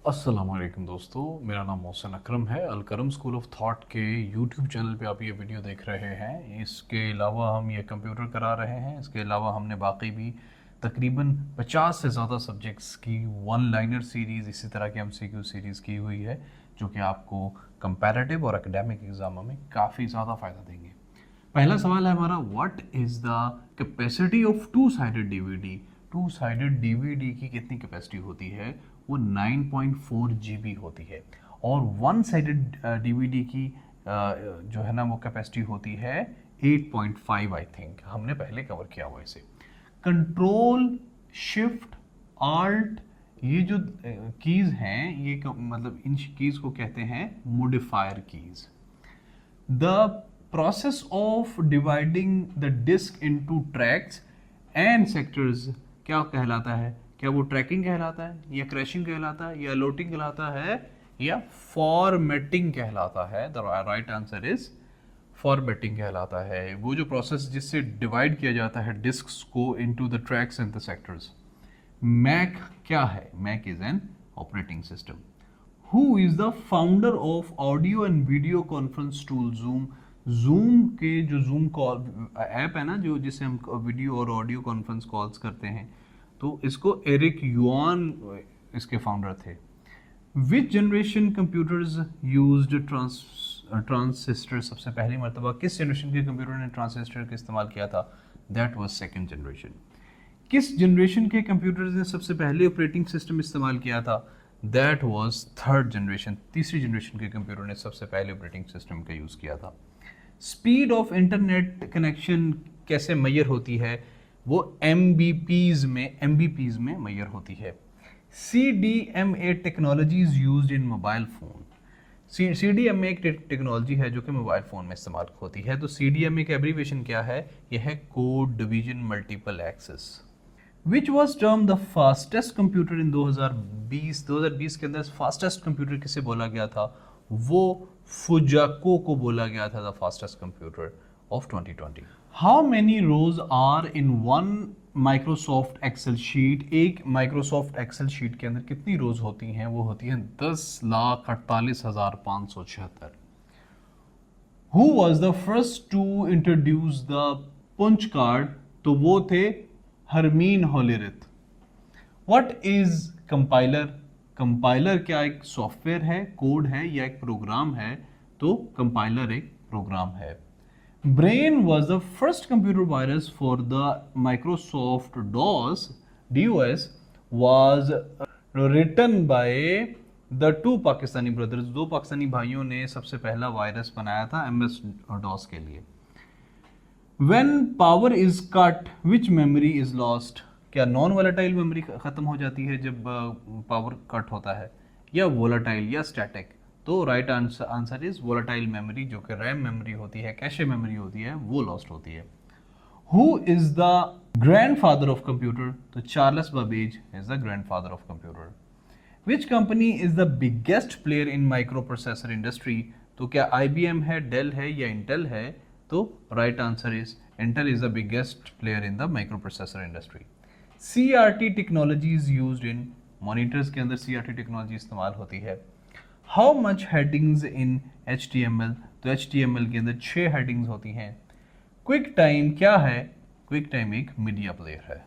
अस्सलाम वालेकुम दोस्तों, मेरा नाम मोहसिन अकरम है। अलकरम स्कूल ऑफ थॉट के यूट्यूब चैनल पे आप ये वीडियो देख रहे हैं। इसके अलावा हम ये कंप्यूटर करा रहे हैं। इसके अलावा हमने बाकी भी तकरीबन 50 से ज़्यादा सब्जेक्ट्स की वन लाइनर सीरीज़, इसी तरह की एमसीक्यू सीरीज़ की हुई है, जो कि आपको कंपैरेटिव और एकेडमिक एग्जामों में काफ़ी ज़्यादा फ़ायदा देंगे। पहला सवाल है हमारा, what is the capacity of two sided DVD. Two sided DVD की कितनी कैपेसिटी होती है? वो 9.4 GB होती है। और वन साइडेड डीवीडी की जो है ना वो कैपेसिटी होती है 8.5। आई थिंक हमने पहले कवर किया हुआ इसे। कंट्रोल शिफ्ट आल्ट, ये जो कीज हैं, ये मतलब इन कीज को कहते हैं modifier keys. The process of dividing the disk into tracks and sectors क्या कहलाता है? क्या वो ट्रैकिंग कहलाता है, या क्रैशिंग कहलाता है, या लोटिंग कहलाता है, या फॉर्मेटिंग कहलाता है? The right answer is formatting कहलाता है। वो जो प्रोसेस जिससे डिवाइड किया जाता है डिस्क्स को into the tracks and the sectors. Mac क्या है? Mac is an operating system. Who is the founder of audio and video conference tool Zoom. Zoom के जो जूम कॉल ऐप है ना, जो जिससे हम वीडियो और ऑडियो कॉन्फ्रेंस कॉल्स करते हैं, तो इसको एरिक युआन इसके फाउंडर थे। विच जनरेशन कंप्यूटर्स यूज्ड ट्रांसिस्टर। सबसे पहली मरतबा किस जनरेशन के कंप्यूटर ने ट्रांसिस्टर का इस्तेमाल किया था? That was second generation. किस जनरेशन के कंप्यूटर्स ने सबसे पहले ऑपरेटिंग सिस्टम इस्तेमाल किया था? That was third generation. तीसरी जनरेशन के कंप्यूटर ने सबसे पहले ऑपरेटिंग सिस्टम का यूज़ किया था। स्पीड ऑफ इंटरनेट कनेक्शन कैसे मैयर होती है? वो एमबीपीज में मैयर होती है। CDMA technologies used in mobile phone. CDMA एक टेक्नोलॉजी है जो कि मोबाइल फ़ोन में इस्तेमाल होती है। तो CDMA का एब्रीविएशन क्या है? यह है code division multiple access. Which was term the fastest computer in 2020 के अंदर फास्टेस्ट कंप्यूटर किसे बोला गया था? वो फुजाको को बोला गया था the fastest computer of 2020। How many rows are in one Microsoft Excel sheet. एक माइक्रोसॉफ्ट एक्सेल शीट के अंदर कितनी रोज होती हैं? वो होती हैं 10,48,576। Who was the first to introduce the punch card? तो वो थे Herman Hollerith. What is compiler. Compiler क्या एक सॉफ्टवेयर है, कोड है, या एक प्रोग्राम है? तो कंपाइलर एक प्रोग्राम है। Brain was the first computer virus for the Microsoft DOS was written by the two Pakistani brothers. दो पाकिस्तानी भाइयों ने सबसे पहला वायरस बनाया था MS DOS के लिए। When power is cut, which memory is lost। क्या नॉन वोलेटाइल मेमोरी खत्म हो जाती है जब पावर कट होता है, या वोलेटाइल या स्टैटिक? तो right answer is volatile memory, जो कि रैम मेमोरी होती है, कैशे मेमोरी होती है, वो लॉस्ट होती है। Who is the grandfather of computer? तो Charles Babbage is the grandfather of computer. Which company is the biggest player in microprocessor industry? तो क्या IBM है, डेल है, या इंटेल है? तो right answer is Intel is the biggest player in the micro processor industry. CRT technology is used in monitors के अंदर CRT technology इस्तेमाल होती है। How much headings in HTML? तो HTML के अंदर 6 हेडिंग्स होती हैं। क्विक टाइम क्या है? क्विक टाइम एक मीडिया प्लेयर है।